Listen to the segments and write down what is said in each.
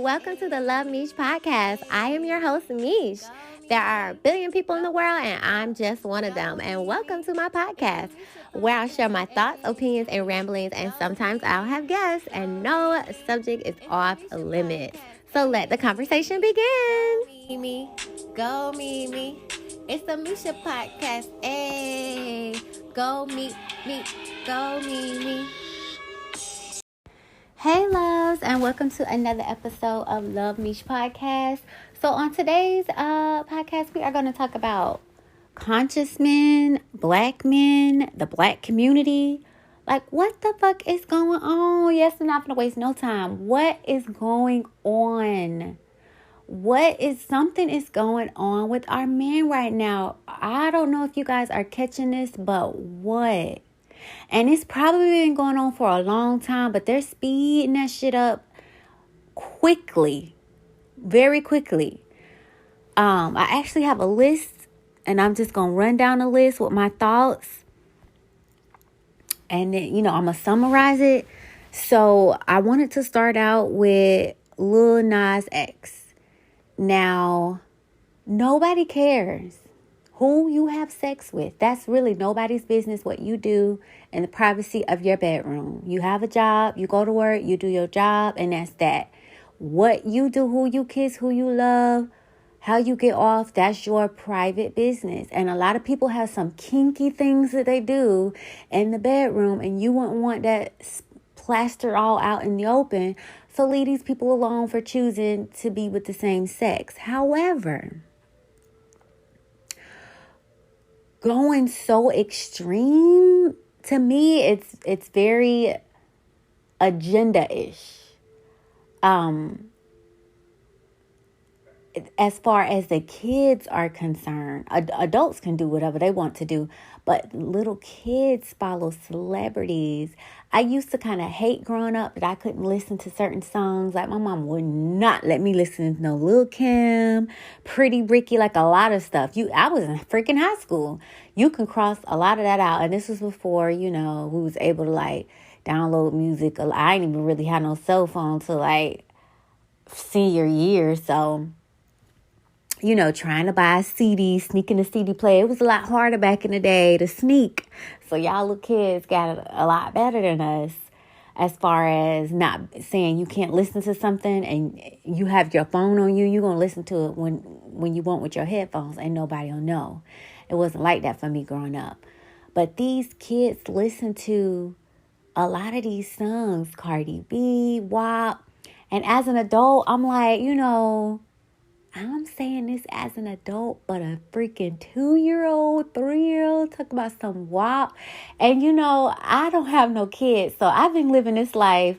and welcome to the Love MEESH Podcast. I am your host, Meesh. There are a billion people in the world, and I'm just one of them. And welcome to my podcast, where I'll share my thoughts, opinions, and ramblings, and sometimes I'll have guests, and no subject is off limits. So let the conversation begin. Mimi, go Mimi. It's the MEESH Podcast. Hey, go me, go Mimi. Hey loves, and welcome to another episode of Love MEESH Podcast. So on today's podcast, we are going to talk about conscious men, black men, the black community. Like, what the fuck is going on? Yes, I'm not going to waste no time. What is going on? Something is going on with our men right now. I don't know if you guys are catching this, but what? And it's probably been going on for a long time, but they're speeding that shit up quickly, very quickly. I actually have a list, and I'm just going to run down the list with my thoughts. And then, I'm going to summarize it. So I wanted to start out with Lil Nas X. Now, nobody cares who you have sex with. That's really nobody's business what you do in the privacy of your bedroom. You have a job, you go to work, you do your job, and that's that. What you do, who you kiss, who you love, how you get off, that's your private business. And a lot of people have some kinky things that they do in the bedroom, and you wouldn't want that plastered all out in the open. So leave these people alone for choosing to be with the same sex. However, going so extreme, to me, it's very agenda-ish. As far as the kids are concerned, adults can do whatever they want to do, but little kids follow celebrities. I used to kind of hate growing up that I couldn't listen to certain songs. Like, my mom would not let me listen to no Lil Kim, Pretty Ricky, like a lot of stuff. I was in freaking high school. You can cross a lot of that out. And this was before, we was able to download music. I didn't even really have no cell phone till senior year. So, trying to buy a CD, sneaking a CD player. It was a lot harder back in the day to sneak. So y'all little kids got it a lot better than us as far as not saying you can't listen to something and you have your phone on you. You're going to listen to it when you want with your headphones and nobody will know. It wasn't like that for me growing up. But these kids listen to a lot of these songs, Cardi B, WAP. And as an adult, I'm like, I'm saying this as an adult, but a freaking 2-year-old, 3-year-old, talk about some WAP. And, I don't have no kids. So I've been living this life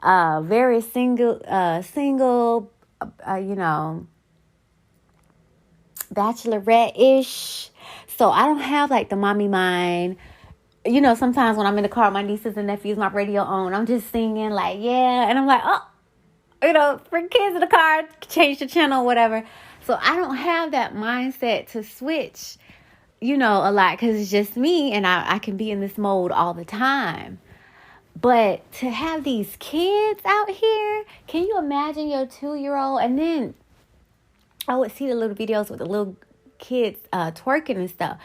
very single, bachelorette-ish. So I don't have the mommy mind. Sometimes when I'm in the car with my nieces and nephews, my radio on, I'm just singing yeah. And I'm like, oh. For kids in the car, change the channel, whatever. So I don't have that mindset to switch, a lot because it's just me and I can be in this mode all the time. But to have these kids out here, can you imagine your 2-year-old? And then I would see the little videos with the little kids twerking and stuff.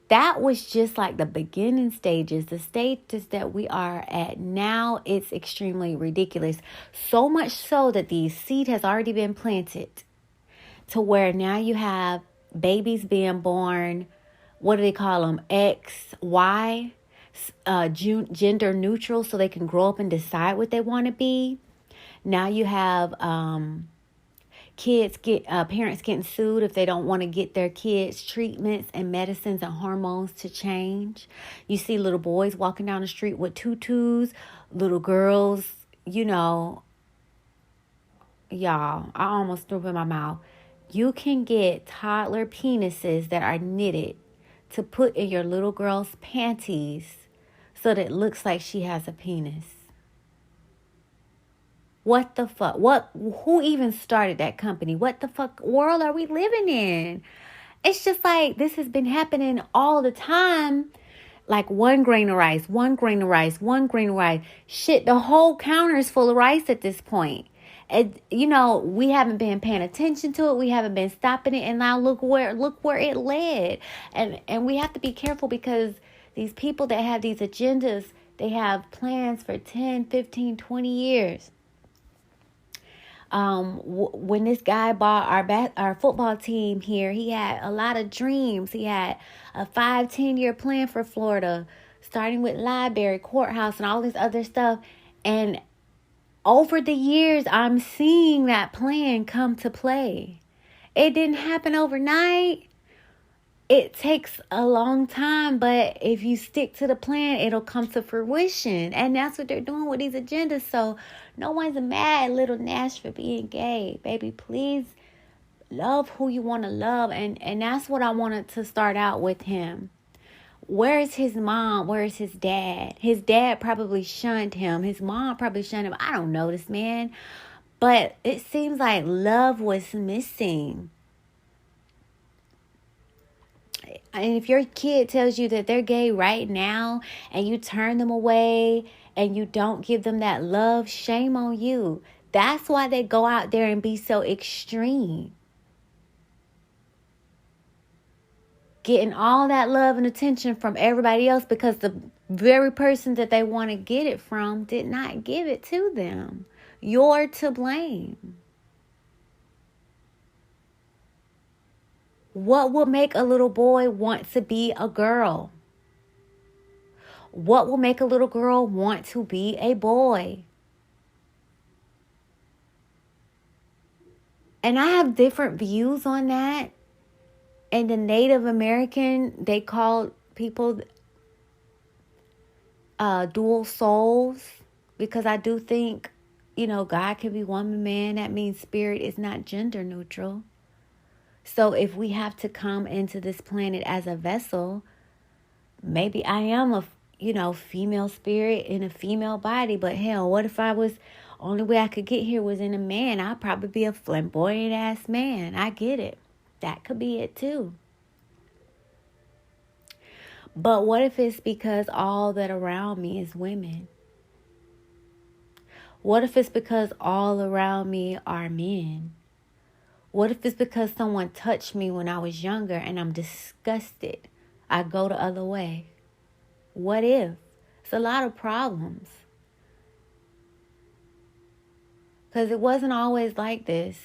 That was just the beginning stages, the stages that we are at now. It's extremely ridiculous. So much so that the seed has already been planted to where now you have babies being born. What do they call them? X, Y, gender neutral, so they can grow up and decide what they want to be. Now you have parents getting sued if they don't want to get their kids treatments and medicines and hormones to change. You see little boys walking down the street with tutus, little girls, y'all, I almost threw up in my mouth. You can get toddler penises that are knitted to put in your little girl's panties so that it looks like she has a penis. What the fuck? Who even started that company? What the fuck world are we living in? It's just this has been happening all the time. 1 grain of rice, 1 grain of rice, 1 grain of rice. Shit, the whole counter is full of rice at this point. We haven't been paying attention to it. We haven't been stopping it. And now look where it led. And we have to be careful, because these people that have these agendas, they have plans for 10, 15, 20 years. When this guy bought our football team here, he had a lot of dreams. He had a 5-10 year plan for Florida, starting with library, courthouse, and all this other stuff. And over the years, I'm seeing that plan come to play. It didn't happen overnight. It takes a long time, but if you stick to the plan, it'll come to fruition. And that's what they're doing with these agendas. So no one's mad at little Nash for being gay. Baby, please love who you want to love. And that's what I wanted to start out with him. Where is his mom? Where is his dad? His dad probably shunned him. His mom probably shunned him. I don't know this man. But it seems like love was missing. And if your kid tells you that they're gay right now and you turn them away and you don't give them that love, shame on you. That's why they go out there and be so extreme. Getting all that love and attention from everybody else, because the very person that they want to get it from did not give it to them. You're to blame. What will make a little boy want to be a girl? What will make a little girl want to be a boy? And I have different views on that. And the Native American, they called people dual souls, because I do think, God can be woman, man. That means spirit is not gender neutral. So if we have to come into this planet as a vessel, maybe I am a, female spirit in a female body. But hell, what if only way I could get here was in a man? I'd probably be a flamboyant ass man. I get it. That could be it too. But what if it's because all that around me is women? What if it's because all around me are men? What if it's because someone touched me when I was younger and I'm disgusted? I go the other way. What if? It's a lot of problems. Because it wasn't always like this.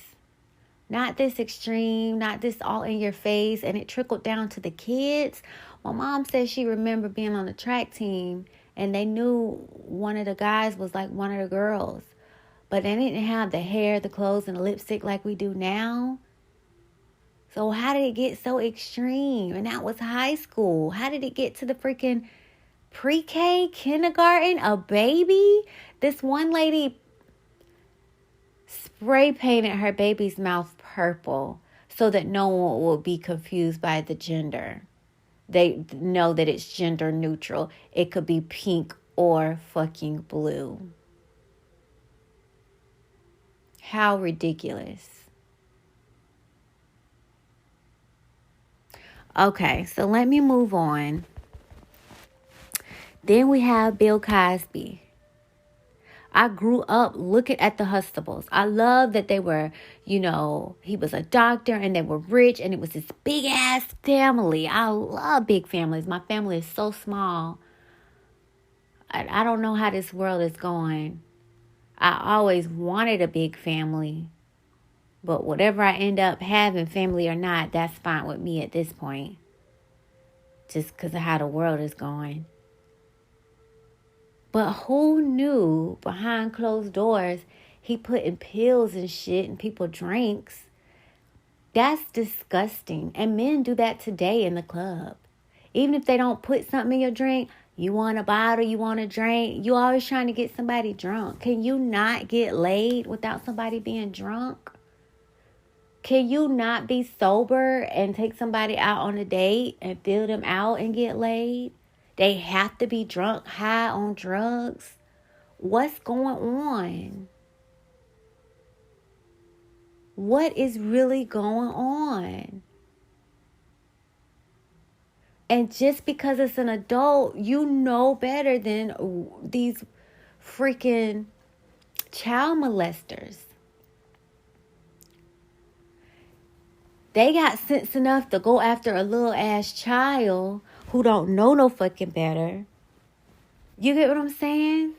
Not this extreme, not this all in your face. And it trickled down to the kids. My mom said she remembered being on the track team and they knew one of the guys was like one of the girls. But they didn't have the hair, the clothes, and the lipstick like we do now. So how did it get so extreme? And that was high school. How did it get to the freaking pre-K, kindergarten, a baby? This one lady spray painted her baby's mouth purple so that no one will be confused by the gender. They know that it's gender neutral. It could be pink or fucking blue. How ridiculous. Okay, so let me move on. Then we have Bill Cosby. I grew up looking at the Huxtables. I love that they were, he was a doctor and they were rich and it was this big ass family. I love big families. My family is so small. I don't know how this world is going. I always wanted a big family. But whatever I end up having, family or not, that's fine with me at this point. Just because of how the world is going. But who knew behind closed doors he putting pills and shit in people's drinks? That's disgusting. And men do that today in the club. Even if they don't put something in your drink, you want a bottle, you want a drink, you always trying to get somebody drunk. Can you not get laid without somebody being drunk? Can you not be sober and take somebody out on a date and fill them out and get laid? They have to be drunk, high on drugs. What's going on? What is really going on? And just because it's an adult, you know better than these freaking child molesters. They got sense enough to go after a little ass child who don't know no fucking better. You get what I'm saying?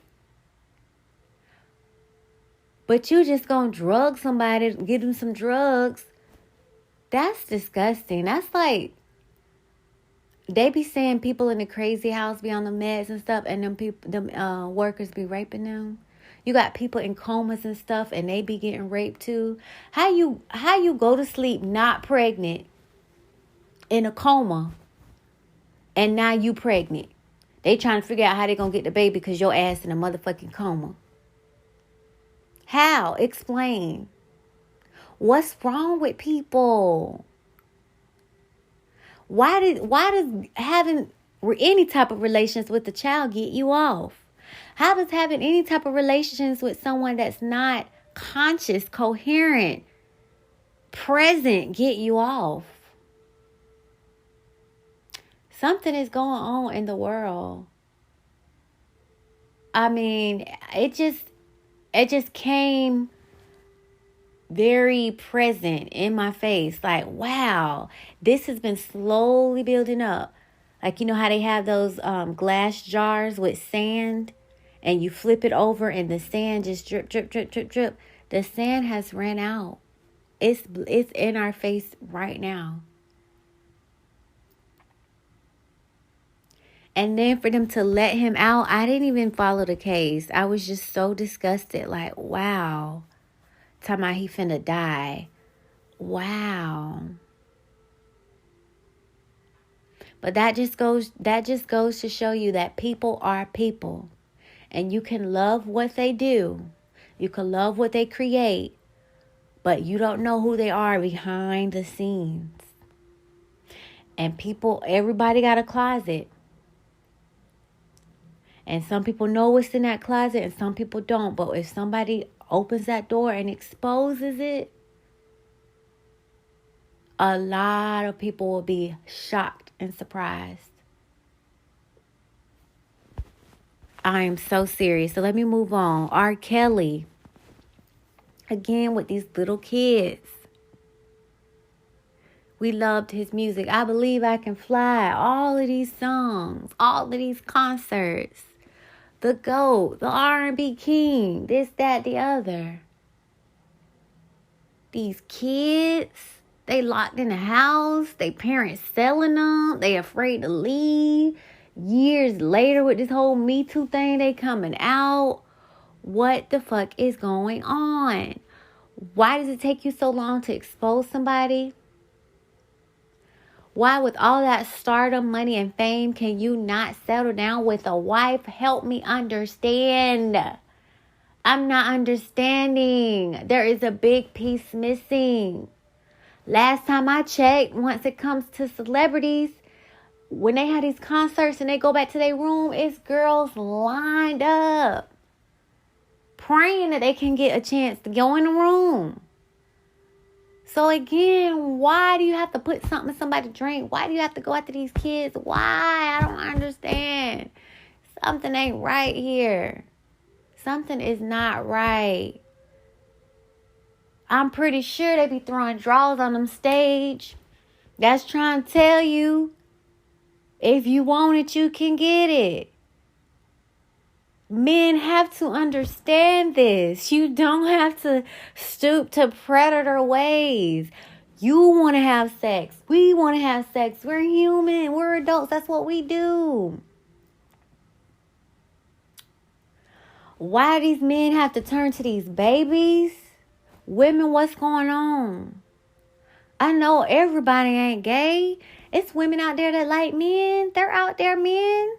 But you just gonna drug somebody, give them some drugs. That's disgusting. That's like, they be saying people in the crazy house be on the meds and stuff, and them workers be raping them. You got people in comas and stuff, and they be getting raped too. How you go to sleep not pregnant in a coma, and now you pregnant? They trying to figure out how they gonna get the baby because your ass in a motherfucking coma. How? Explain. What's wrong with people? Why does having any type of relations with the child get you off? How does having any type of relations with someone that's not conscious, coherent, present get you off? Something is going on in the world. I mean, it just came very present in my face. Like, wow, this has been slowly building up. Like, you know how they have those glass jars with sand, and you flip it over and the sand just drip, drip, drip, drip, drip. The sand has ran out. It's in our face right now. And then for them to let him out, I didn't even follow the case. I was just so disgusted. Like, wow. Talking about he finna die. Wow. But that just goes to show you that people are people. And you can love what they do. You can love what they create. But you don't know who they are behind the scenes. And everybody got a closet. And some people know what's in that closet and some people don't. But if somebody opens that door and exposes it, a lot of people will be shocked and surprised. I am so serious. So let me move on. R. Kelly. Again with these little kids. We loved his music. I Believe I Can Fly. All of these songs. All of these concerts. The GOAT. The R&B king. This, that, the other. These kids. They locked in the house. They parents selling them. They afraid to leave. Years later with this whole Me Too thing, they coming out. What the fuck is going on? Why does it take you so long to expose somebody? Why, with all that stardom, money, and fame, can you not settle down with a wife? Help me understand. I'm not understanding. There is a big piece missing. Last time I checked, once it comes to celebrities, when they have these concerts and they go back to their room, it's girls lined up praying that they can get a chance to go in the room. So again, why do you have to put something in somebody's drink? Why do you have to go after these kids? Why? I don't understand. Something ain't right here. Something is not right. I'm pretty sure they be throwing draws on them stage. That's trying to tell you, if you want it, you can get it. Men have to understand this. You don't have to stoop to predator ways. You want to have sex. We want to have sex. We're human. We're adults. That's what we do. Why do these men have to turn to these babies? Women, what's going on? I know everybody ain't gay. It's women out there that like men. They're out there, men.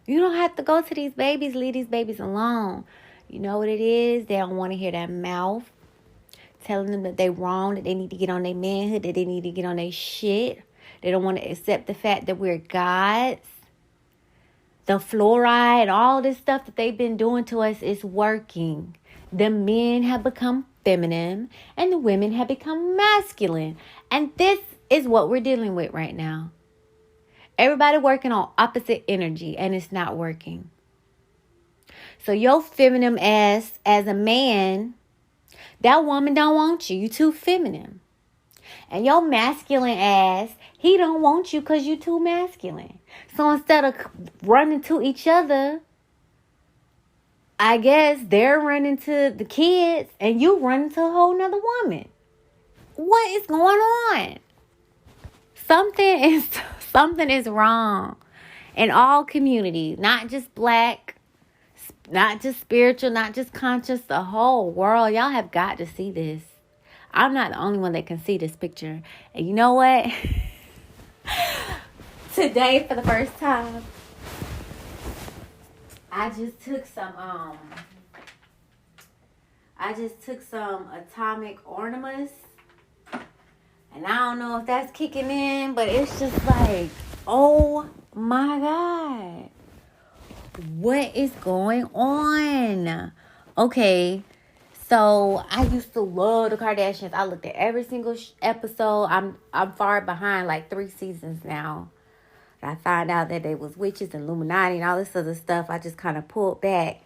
You don't have to go to these babies. Leave these babies alone. You know what it is? They don't want to hear that mouth telling them that they're wrong, that they need to get on their manhood, that they need to get on their shit. They don't want to accept the fact that we're gods. The fluoride and all this stuff that they've been doing to us is working. The men have become feminine and the women have become masculine. And this is what we're dealing with right now. Everybody working on opposite energy and it's not working. So your feminine ass as a man, that woman don't want you. You too feminine. And your masculine ass, he don't want you because you too masculine. So instead of running to each other, I guess they're running to the kids and you running to a whole nother woman. What is going on? Something is wrong in all communities, not just black, not just spiritual, not just conscious, the whole world. Y'all have got to see this. I'm not the only one that can see this picture. And you know what? Today, for the first time, I just took some atomic ornaments. And I don't know if that's kicking in, but it's just like, oh my God. What is going on? Okay, so I used to love the Kardashians. I looked at every single episode. I'm far behind, like 3 seasons now. I found out that they was witches and Illuminati and all this other stuff. I just kind of pulled back.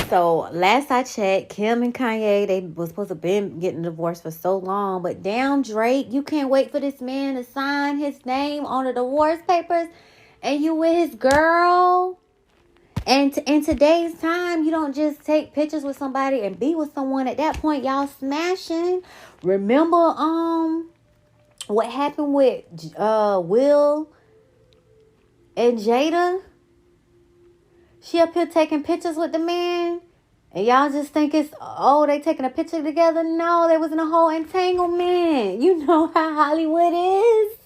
So last I checked, Kim and Kanye, they was supposed to been getting divorced for so long. But damn, Drake, you can't wait for this man to sign his name on the divorce papers. And you with his girl. And in today's time, you don't just take pictures with somebody and be with someone. At that point, y'all smashing. Remember what happened with Will and Jada? She up here taking pictures with the man. And y'all just think it's, they taking a picture together. No, they was in a whole entanglement. You know how Hollywood is.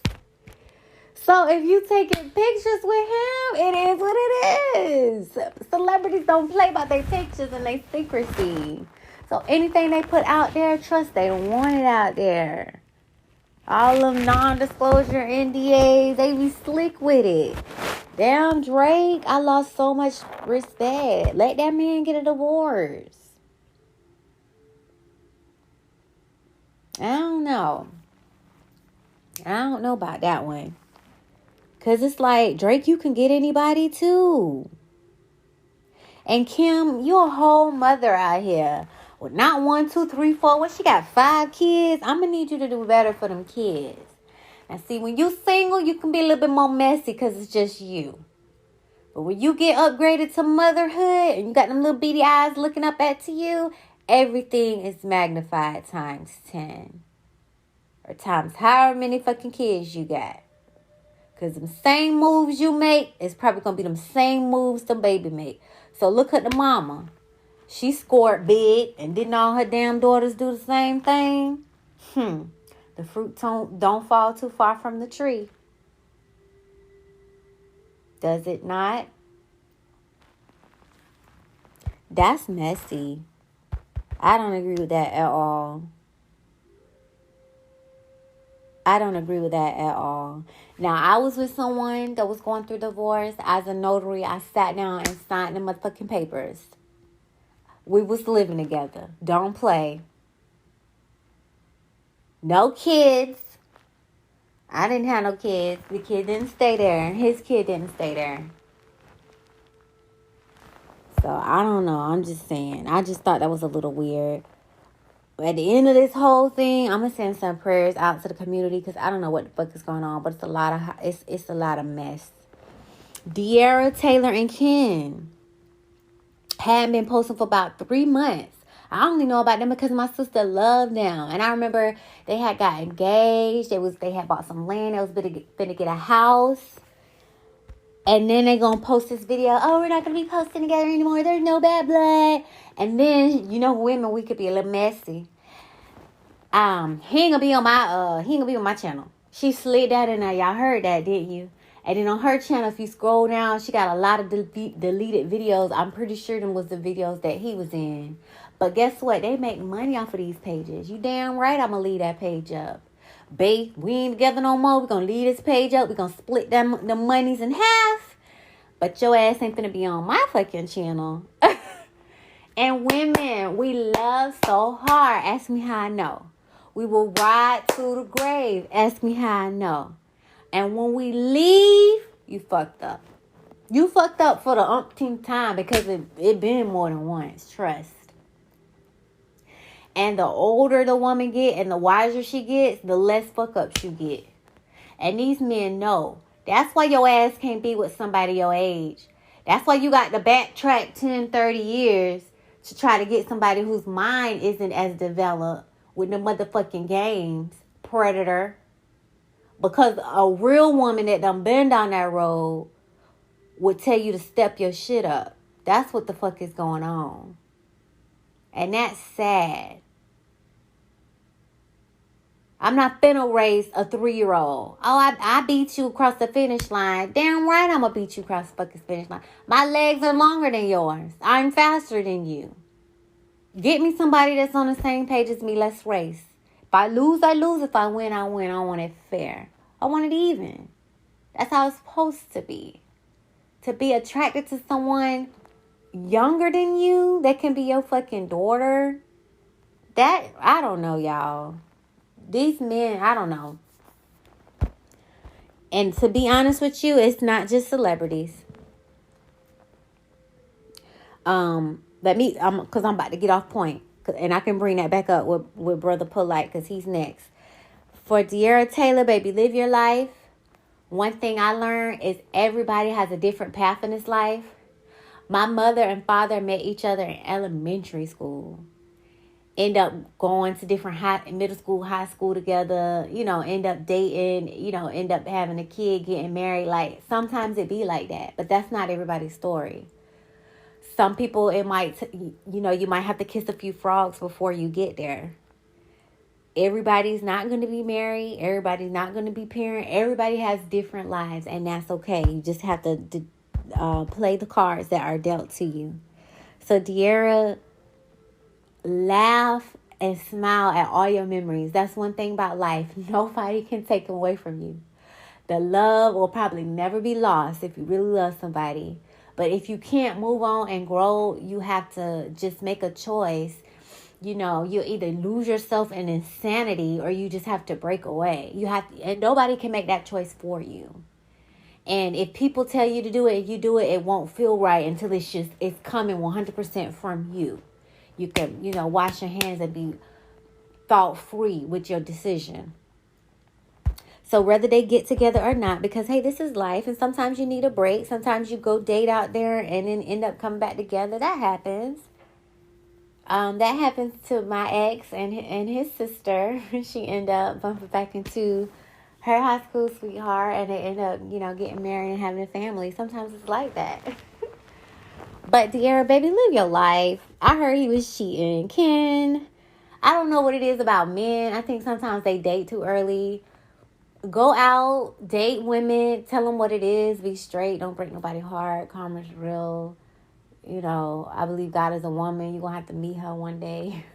So if you taking pictures with him, it is what it is. Celebrities don't play about their pictures and their secrecy. So anything they put out there, trust they don't want it out there. All of non-disclosure NDAs, they be slick with it. Damn, Drake, I lost so much respect. Let that man get a divorce. I don't know about that one. Because it's like, Drake, you can get anybody too. And Kim, you're a whole mother out here. Well, not 1, 2, 3, 4. Well, she got 5 kids. I'm going to need you to do better for them kids. And see, when you single, you can be a little bit more messy because it's just you. But when you get upgraded to motherhood and you got them little beady eyes looking up at to you, everything is magnified times 10. Or times however many fucking kids you got. Because them same moves you make is probably going to be them same moves the baby make. So look at the mama. She scored big and didn't all her damn daughters do the same thing? The fruit don't fall too far from the tree. Does it not? That's messy. I don't agree with that at all. Now, I was with someone that was going through divorce. As a notary, I sat down and signed the motherfucking papers. We was living together. Don't play. No kids. I didn't have no kids. The kid didn't stay there. His kid didn't stay there. So, I don't know. I'm just saying. I just thought that was a little weird. But at the end of this whole thing, I'm going to send some prayers out to the community because I don't know what the fuck is going on. But it's a lot of mess. De'Ara, Taylor, and Ken hadn't been posting for about 3 months. I only know about them because my sister loved them. And I remember they had got engaged. They had bought some land. They was finna get a house. And then they going to post this video. Oh, we're not going to be posting together anymore. There's no bad blood. And then, women, we could be a little messy. He ain't going to be on my channel. She slid that in there. Y'all heard that, didn't you? And then on her channel, if you scroll down, she got a lot of deleted videos. I'm pretty sure them was the videos that he was in. But guess what? They make money off of these pages. You damn right I'm going to leave that page up. Babe, we ain't together no more. We're going to leave this page up. We're going to split the monies in half. But your ass ain't finna be on my fucking channel. And women, we love so hard. Ask me how I know. We will ride to the grave. Ask me how I know. And when we leave, you fucked up. You fucked up for the umpteenth time because it been more than once. Trust. And the older the woman get and the wiser she gets, the less fuck ups you get. And these men know. That's why your ass can't be with somebody your age. That's why you got to backtrack 10, 30 years to try to get somebody whose mind isn't as developed with the motherfucking games. Predator. Because a real woman that done been down that road would tell you to step your shit up. That's what the fuck is going on. And that's sad. I'm not finna raise a 3-year-old. Oh, I beat you across the finish line. Damn right I'm gonna beat you across the fucking finish line. My legs are longer than yours. I'm faster than you. Get me somebody that's on the same page as me. Let's race. If I lose, I lose. If I win, I win. I want it fair. I want it even. That's how it's supposed to be. To be attracted to someone younger than you that can be your fucking daughter. That, I don't know, y'all. These men, I don't know. And to be honest with you, it's not just celebrities. Because I'm about to get off point. And I can bring that back up with Brother Polite because he's next. For Ttyl, baby, live your life. One thing I learned is everybody has a different path in this life. My mother and father met each other in elementary school. End up going to different middle school, high school together, end up dating, end up having a kid, getting married. Like, sometimes it be like that, but that's not everybody's story. Some people, it might, you might have to kiss a few frogs before you get there. Everybody's not going to be married. Everybody's not going to be parent. Everybody has different lives, and that's okay. You just have to play the cards that are dealt to you. So, Ttyl, laugh and smile at all your memories. That's one thing about life. Nobody can take them away from you. The love will probably never be lost if you really love somebody. But if you can't move on and grow, you have to just make a choice. You'll either lose yourself in insanity or you just have to break away. And nobody can make that choice for you. And if people tell you to do it, if you do it, it won't feel right until it's coming 100% from you. You can, wash your hands and be thought-free with your decision. So whether they get together or not, because, hey, this is life. And sometimes you need a break. Sometimes you go date out there and then end up coming back together. That happens. That happens to my ex and his sister. She ended up bumping back into her high school sweetheart. And they end up, getting married and having a family. Sometimes it's like that. But Ttyl, baby, live your life. I heard he was cheating. Ken, I don't know what it is about men. I think sometimes they date too early. Go out, date women, tell them what it is, be straight, don't break nobody's heart, karma's real. I believe God is a woman. You're going to have to meet her one day.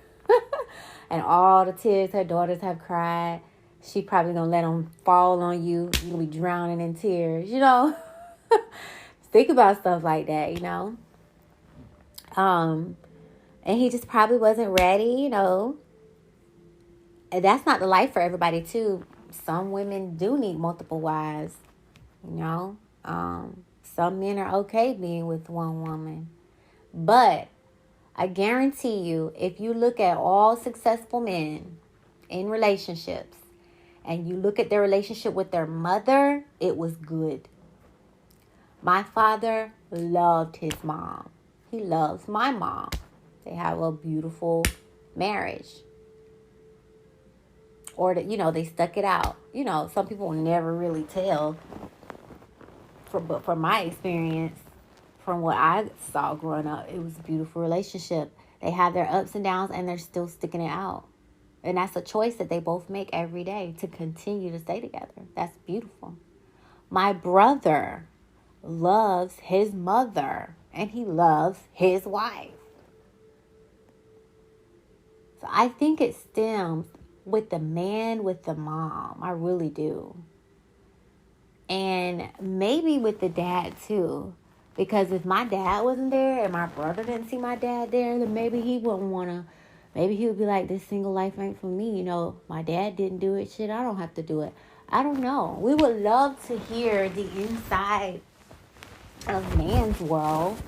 And all the tears her daughters have cried, she probably going to let them fall on you. You're going to be drowning in tears, Think about stuff like that, And he just probably wasn't ready, And that's not the life for everybody, too. Some women do need multiple wives, Some men are okay being with one woman. But I guarantee you, if you look at all successful men in relationships and you look at their relationship with their mother, it was good. My father loved his mom. He loves my mom. They have a beautiful marriage. Or, they stuck it out. Some people will never really tell. But from my experience, from what I saw growing up, it was a beautiful relationship. They have their ups and downs, and they're still sticking it out. And that's a choice that they both make every day to continue to stay together. That's beautiful. My brother loves his mother, and he loves his wife. So I think it stems with the man, with the mom. I really do. And maybe with the dad too. Because if my dad wasn't there and my brother didn't see my dad there, then maybe he wouldn't want to. Maybe he would be like, this single life ain't for me. My dad didn't do it. Shit, I don't have to do it. I don't know. We would love to hear the inside of man's world.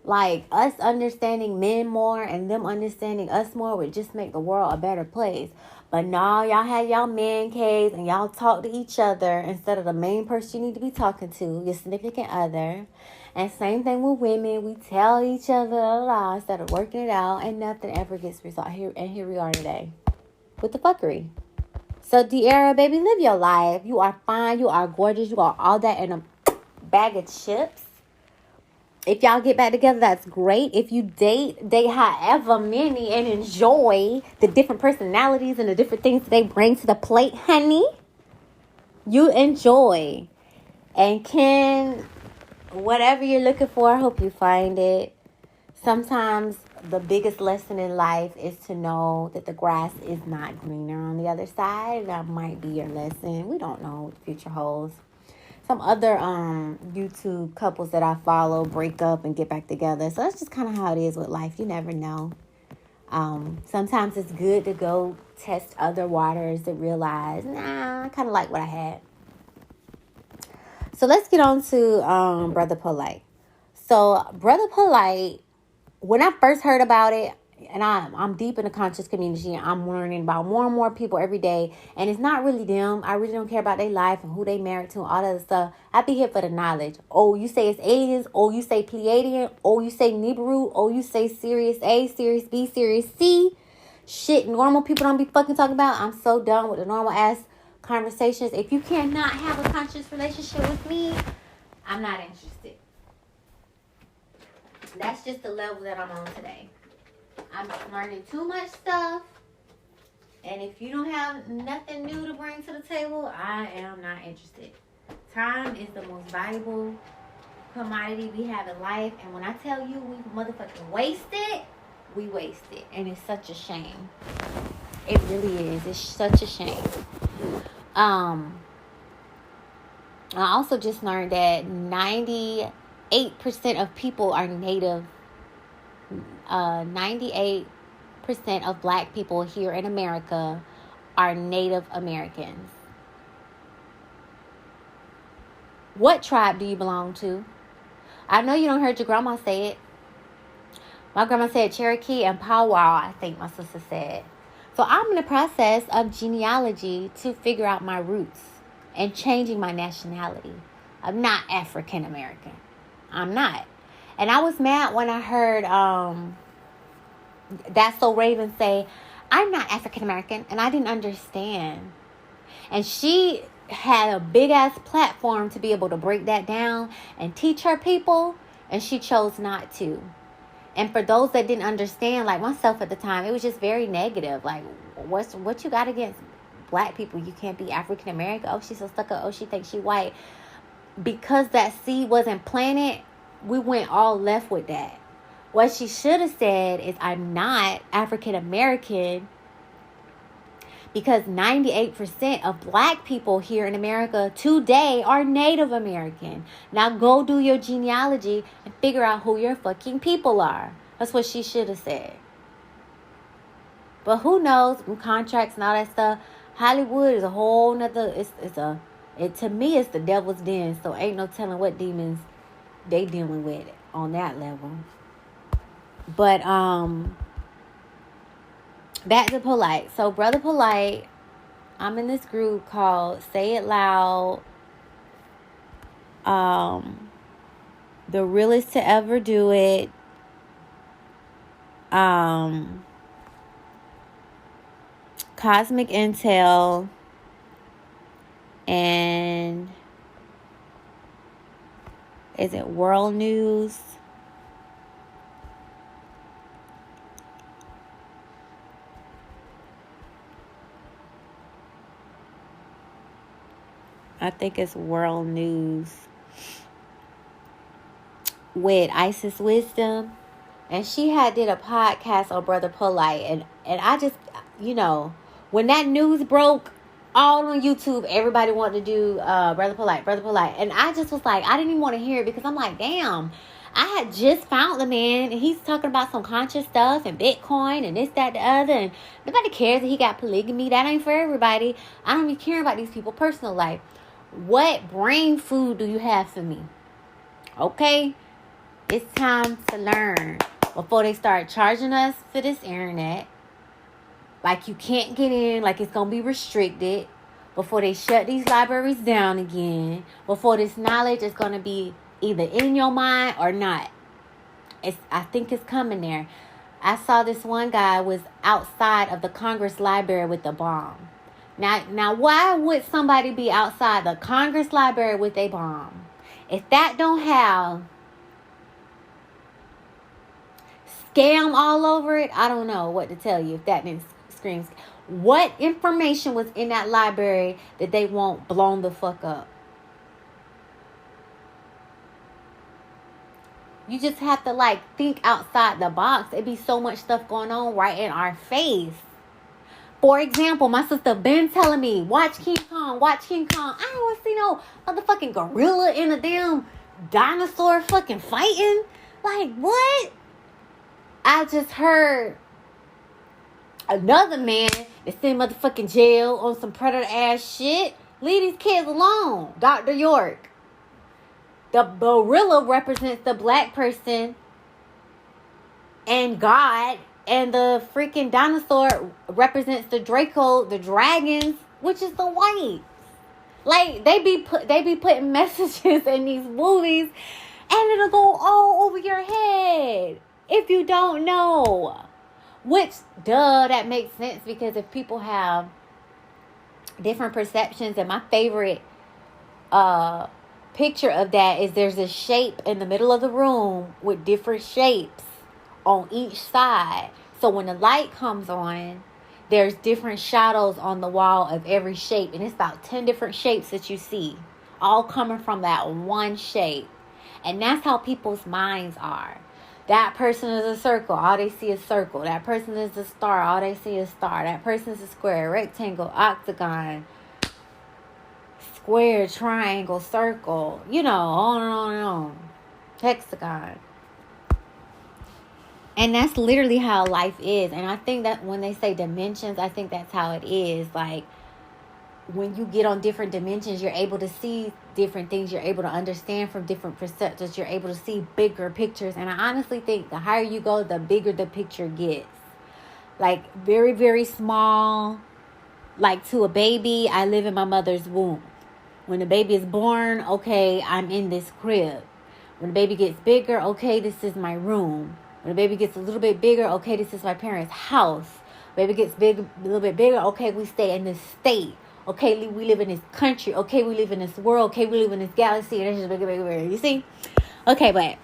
Like, us understanding men more and them understanding us more would just make the world a better place. But no, y'all have y'all man caves and y'all talk to each other instead of the main person you need to be talking to, your significant other. And same thing with women. We tell each other a lie instead of working it out, and nothing ever gets resolved. Here we are today with the fuckery. So, De'Ara, baby, live your life. You are fine. You are gorgeous. You are all that in a bag of chips. If y'all get back together, that's great. If you date however many and enjoy the different personalities and the different things they bring to the plate, honey, you enjoy. And whatever you're looking for, I hope you find it. Sometimes the biggest lesson in life is to know that the grass is not greener on the other side. That might be your lesson. We don't know what the future holds. Some other YouTube couples that I follow break up and get back together. So that's just kind of how it is with life. You never know. Sometimes it's good to go test other waters to realize, nah, I kind of like what I had. So let's get on to Brother Polite. So Brother Polite, when I first heard about it, and I'm deep in the conscious community, I'm learning about more and more people every day. And it's not really them. I really don't care about their life and who they married to and all that other stuff. I be here for the knowledge. Oh, you say it's aliens. Oh, you say Pleiadian. Oh, you say Nibiru. Oh, you say Sirius A, Sirius B, Sirius C. Shit, normal people don't be fucking talking about. I'm so done with the normal ass conversations. If you cannot have a conscious relationship with me, I'm not interested. That's just the level that I'm on today. I'm learning too much stuff. And if you don't have nothing new to bring to the table, I am not interested. Time is the most valuable commodity we have in life. And when I tell you we motherfucking waste it, we waste it. And it's such a shame. It really is. It's such a shame. I also just learned that 98% of people are native. 98% of black people here in America are Native Americans. What tribe do you belong to? I know you don't heard your grandma say it. My grandma said Cherokee and Powwow, I think my sister said. So I'm in the process of genealogy to figure out my roots and changing my nationality. I'm not African American. I'm not. And I was mad when I heard That's So Raven say, I'm not African American, and I didn't understand. And she had a big ass platform to be able to break that down and teach her people, and she chose not to. And for those that didn't understand, like myself at the time, it was just very negative. Like, what you got against black people? You can't be African American. Oh, she's so stuck up. Oh, she thinks she white. Because that seed wasn't planted, we went all left with that. What she should have said is, I'm not African American, because 98% of black people here in America today are Native American. Now go do your genealogy and figure out who your fucking people are. That's what she should have said. But who knows, contracts and all that stuff. Hollywood is a whole nother, to me it's the devil's den. So ain't no telling what demons they dealing with on that level. But back to Polite. So Brother Polite, I'm in this group called Say It Loud, The Realest to Ever Do It, Cosmic Intel, and is it World News? I think it's World News with Isis Wisdom. And she did a podcast on Brother Polite. And I just, when that news broke all on YouTube, everybody wanted to do Brother Polite. And I just was like, I didn't even want to hear it, because I'm like, damn, I had just found the man and he's talking about some conscious stuff and Bitcoin and this, that, the other. And nobody cares that he got polygamy. That ain't for everybody. I don't be caring about these people's personal life. What brain food do you have for me? Okay? It's time to learn before they start charging us for this internet. Like you can't get in, like it's going to be restricted. Before they shut these libraries down again. Before this knowledge is going to be either in your mind or not. I think it's coming there. I saw this one guy was outside of the Congress library with a bomb. Now, why would somebody be outside the Congress library with a bomb? If that don't have scam all over it, I don't know what to tell you. If that didn't scream, what information was in that library that they want blown the fuck up? You just have to think outside the box. It'd be so much stuff going on right in our face. For example, my sister been telling me, watch King Kong. I don't want to see no motherfucking gorilla in a damn dinosaur fucking fighting. Like, what? I just heard another man that's in motherfucking jail on some predator ass shit. Leave these kids alone. Dr. York. The gorilla represents the black person and God, and the freaking dinosaur represents the Draco, the dragons, which is the whites. Like they be putting messages in these movies, and it'll go all over your head if you don't know. Which, that makes sense, because if people have different perceptions, and my favorite picture of that is there's a shape in the middle of the room with different shapes on each side. So when the light comes on, there's different shadows on the wall of every shape. And it's about 10 different shapes that you see, all coming from that one shape. And that's how people's minds are. That person is a circle, all they see is circle. That person is a star, all they see is star. That person is a square, rectangle, octagon, square, triangle, circle, on and on and on. Hexagon. And that's literally how life is. And I think that when they say dimensions, I think that's how it is. Like, when you get on different dimensions, you're able to see different things. You're able to understand from different perspectives. You're able to see bigger pictures. And I honestly think the higher you go, the bigger the picture gets. Like, very, very small. Like, to a baby, I live in my mother's womb. When the baby is born, okay, I'm in this crib. When the baby gets bigger, okay, this is my room. When the baby gets a little bit bigger, okay, this is my parents' house. Baby gets big, a little bit bigger, okay, we stay in this state. Okay, we live in this country. Okay, we live in this world. Okay, we live in this galaxy. And it's just bigger, bigger, bigger. You see? Okay, but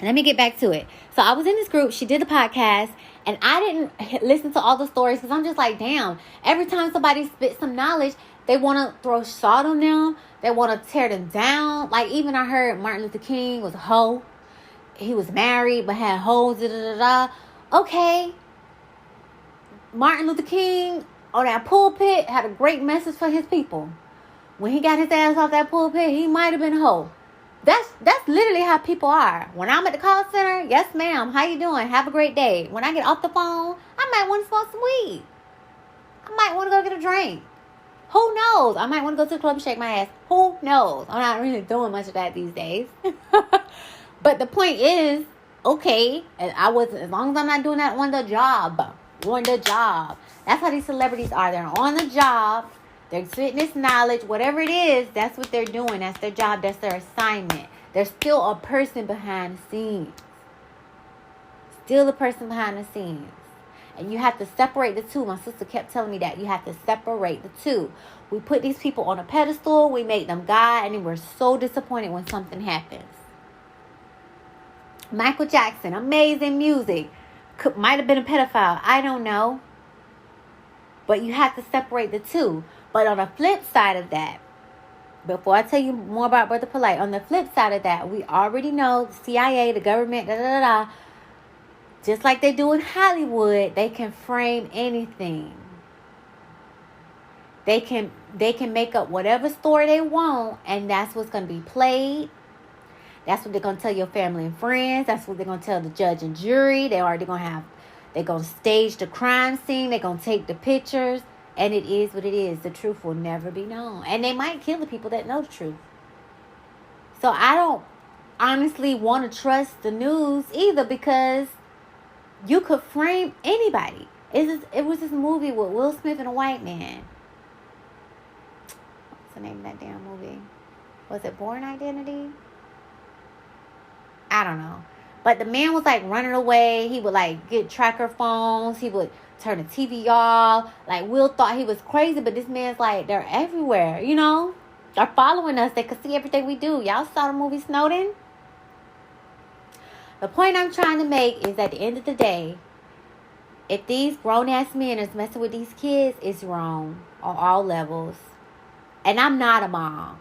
let me get back to it. So I was in this group. She did the podcast. And I didn't listen to all the stories because I'm just like, damn. Every time somebody spits some knowledge, they want to throw salt on them. They want to tear them down. Like, even I heard Martin Luther King was a hoe. He was married but had hoes. Da, da, da, da. Okay. Martin Luther King on that pulpit had a great message for his people. When he got his ass off that pulpit, he might have been a hoe. That's literally how people are. When I'm at the call center, yes ma'am, how you doing? Have a great day. When I get off the phone, I might want to smoke some weed. I might want to go get a drink. Who knows? I might want to go to the club and shake my ass. Who knows? I'm not really doing much of that these days. But the point is, okay, as long as I'm not doing that on the job. On the job. That's how these celebrities are. They're on the job. They're spitting this knowledge. Whatever it is, that's what they're doing. That's their job. That's their assignment. There's still a person behind the scenes. Still a person behind the scenes. And you have to separate the two. My sister kept telling me that. You have to separate the two. We put these people on a pedestal. We make them God. And then we're so disappointed when something happens. Michael Jackson. Amazing music. Might have been a pedophile. I don't know. But you have to separate the two. But on the flip side of that, before I tell you more about Brother Polite, on the flip side of that, we already know the CIA, the government, just like they do in Hollywood, they can frame anything. They can make up whatever story they want, and that's what's going to be played. That's what they're going to tell your family and friends. That's what they're going to tell the judge and jury. They're going to stage the crime scene. They're going to take the pictures. And it is what it is. The truth will never be known. And they might kill the people that know the truth. So I don't honestly want to trust the news either, because you could frame anybody. It was this movie with Will Smith and a white man. What's the name of that damn movie? Was it Born Identity? I don't know. But the man was like running away. He would like get tracker phones. He would turn the TV off. Like, Will thought he was crazy, but this man's like, they're everywhere, you know? They're following us. They could see everything we do. Y'all saw the movie Snowden? The point I'm trying to make is, at the end of the day, if these grown-ass men is messing with these kids, it's wrong on all levels. And I'm not a mom.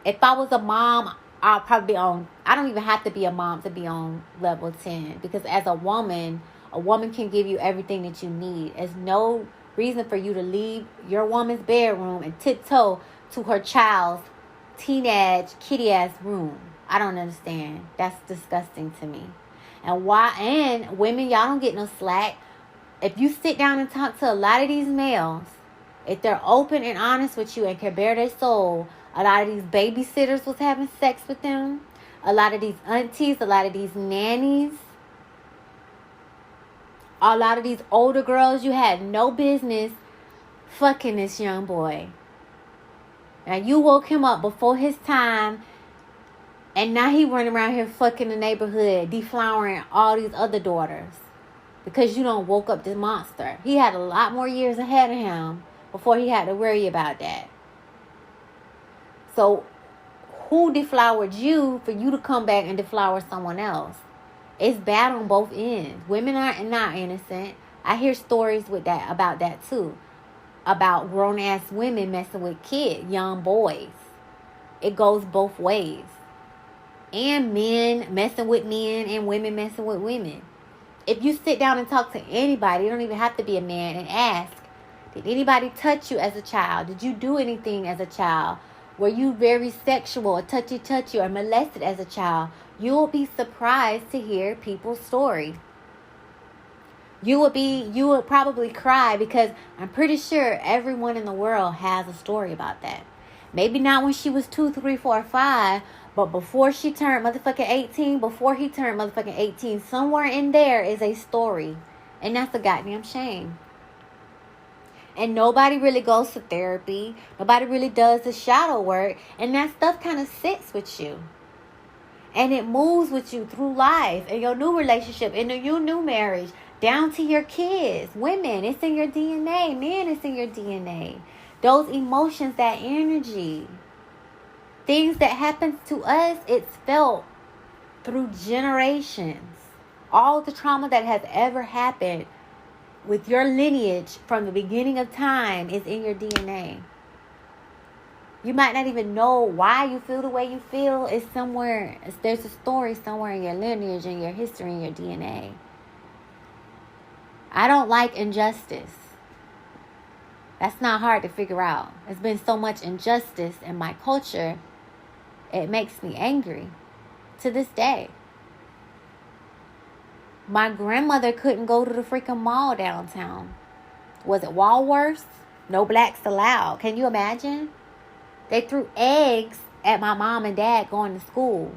If I was a mom, I'll probably be on... I don't even have to be a mom to be on level 10. Because as a woman can give you everything that you need. There's no reason for you to leave your woman's bedroom and tiptoe to her child's teenage kitty-ass room. I don't understand. That's disgusting to me. And why? And women, y'all don't get no slack. If you sit down and talk to a lot of these males, if they're open and honest with you and can bear their soul, a lot of these babysitters was having sex with them. A lot of these aunties, a lot of these nannies, a lot of these older girls, you had no business fucking this young boy. Now, you woke him up before his time, and now he running around here fucking the neighborhood, deflowering all these other daughters. Because you don't woke up this monster. He had a lot more years ahead of him before he had to worry about that. So, who deflowered you for you to come back and deflower someone else? It's bad on both ends. Women are not innocent. I hear stories about that too. About grown-ass women messing with kids, young boys. It goes both ways. And men messing with men and women messing with women. If you sit down and talk to anybody, you don't even have to be a man, and ask, did anybody touch you as a child? Did you do anything as a child? Were you very sexual or touchy or molested as a child? You will be surprised to hear people's story. You would probably cry, because I'm pretty sure everyone in the world has a story about that. Maybe not when she was 2, 3, 4, 5, but before she turned motherfucking 18, before he turned motherfucking 18, somewhere in there is a story. And that's a goddamn shame. And nobody really goes to therapy. Nobody really does the shadow work. And that stuff kind of sits with you. And it moves with you through life, in your new relationship, in your new marriage, down to your kids. Women, it's in your DNA. Men, it's in your DNA. Those emotions, that energy. Things that happen to us, it's felt through generations. All the trauma that has ever happened with your lineage from the beginning of time is in your DNA. You might not even know why you feel the way you feel. It's somewhere. There's a story somewhere in your lineage, in your history, in your DNA. I don't like injustice. That's not hard to figure out. There's been so much injustice in my culture. It makes me angry to this day. My grandmother couldn't go to the freaking mall downtown. Was it Walworth? No blacks allowed. Can you imagine? They threw eggs at my mom and dad going to school.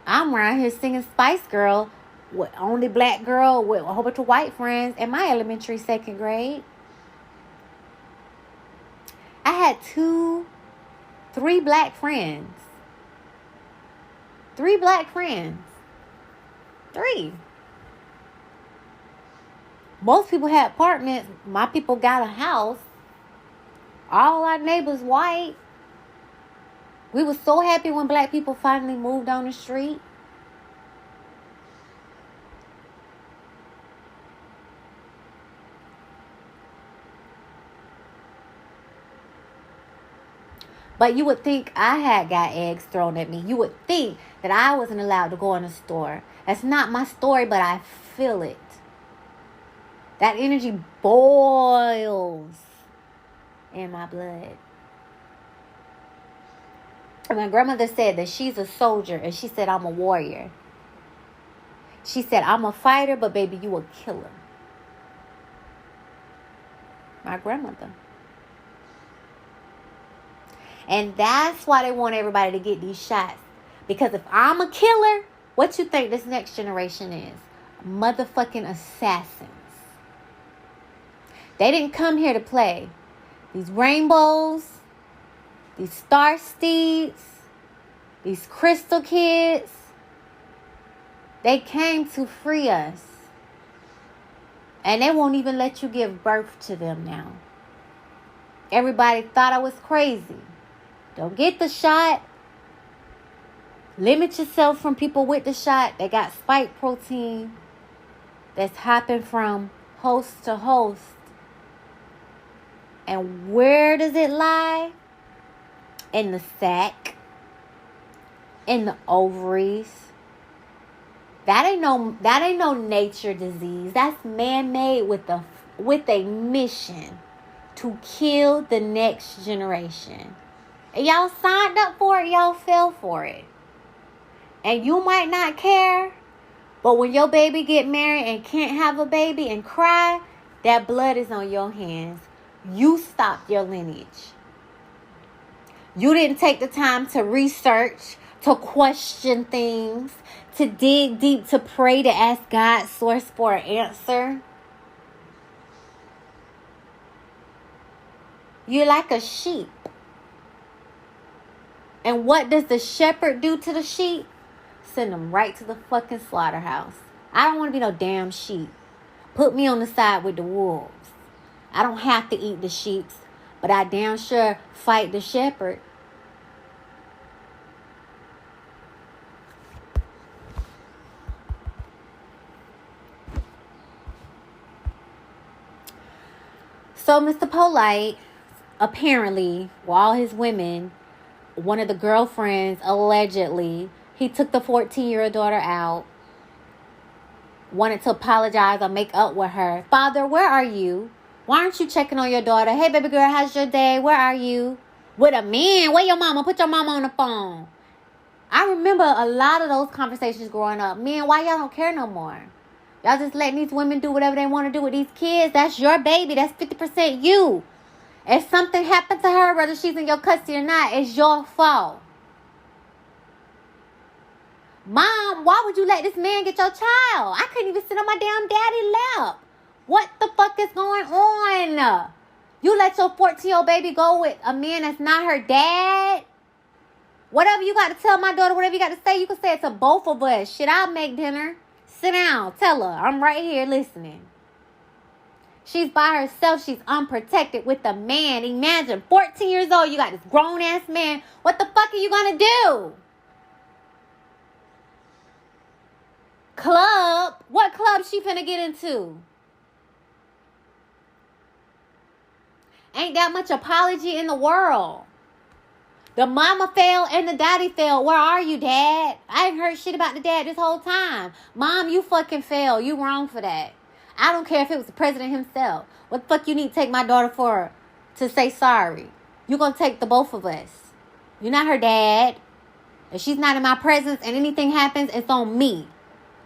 I'm around here singing Spice Girl, with only black girl with a whole bunch of white friends in my elementary 2nd grade. I had 3 black friends. 3 black friends. 3. Most people had apartments. My people got a house. All our neighbors white. We were so happy when black people finally moved on the street. But you would think I had got eggs thrown at me. You would think that I wasn't allowed to go in the store. That's not my story, but I feel it. That energy boils in my blood. And my grandmother said that she's a soldier, and she said I'm a warrior. She said I'm a fighter, but baby, you a killer. My grandmother. And that's why they want everybody to get these shots. Because if I'm a killer, what you think this next generation is? Motherfucking assassins. They didn't come here to play. These rainbows, these star steeds, these crystal kids, they came to free us. And they won't even let you give birth to them now. Everybody thought I was crazy. Don't get the shot. Limit yourself from people with the shot. They got spike protein that's hopping from host to host. And where does it lie? In the sac. In the ovaries. That ain't no nature disease. That's man-made with a mission to kill the next generation. And y'all signed up for it, y'all fell for it. And you might not care, but when your baby get married and can't have a baby and cry, that blood is on your hands. You stopped your lineage. You didn't take the time to research, to question things, to dig deep, to pray, to ask God's source for an answer. You're like a sheep. And what does the shepherd do to the sheep? Send them right to the fucking slaughterhouse. I don't want to be no damn sheep. Put me on the side with the wolves. I don't have to eat the sheep, but I damn sure fight the shepherd. So Mr. Polite, apparently, with all his women, one of the girlfriends, allegedly, he took the 14-year-old daughter out, wanted to apologize or make up with her. Father, where are you? Why aren't you checking on your daughter? Hey, baby girl, how's your day? Where are you? With a man. Where your mama? Put your mama on the phone. I remember a lot of those conversations growing up. Man, why y'all don't care no more? Y'all just letting these women do whatever they want to do with these kids. That's your baby. That's 50% you. If something happened to her, whether she's in your custody or not, it's your fault. Mom, why would you let this man get your child? I couldn't even sit on my damn daddy's lap. What the fuck is going on? You let your 14-year-old baby go with a man that's not her dad? Whatever you got to tell my daughter, whatever you got to say, you can say it to both of us. Shit, I'll make dinner. Sit down. Tell her. I'm right here listening. She's by herself. She's unprotected with a man. Imagine, 14 years old, you got this grown-ass man. What the fuck are you going to do? Club? What club she finna get into? Ain't that much apology in the world. The mama failed and the daddy failed. Where are you, Dad? I ain't heard shit about the dad this whole time. Mom, you fucking failed. You wrong for that. I don't care if it was the president himself. What the fuck you need to take my daughter for to say sorry? You gonna take the both of us. You're not her dad. If she's not in my presence and anything happens, it's on me.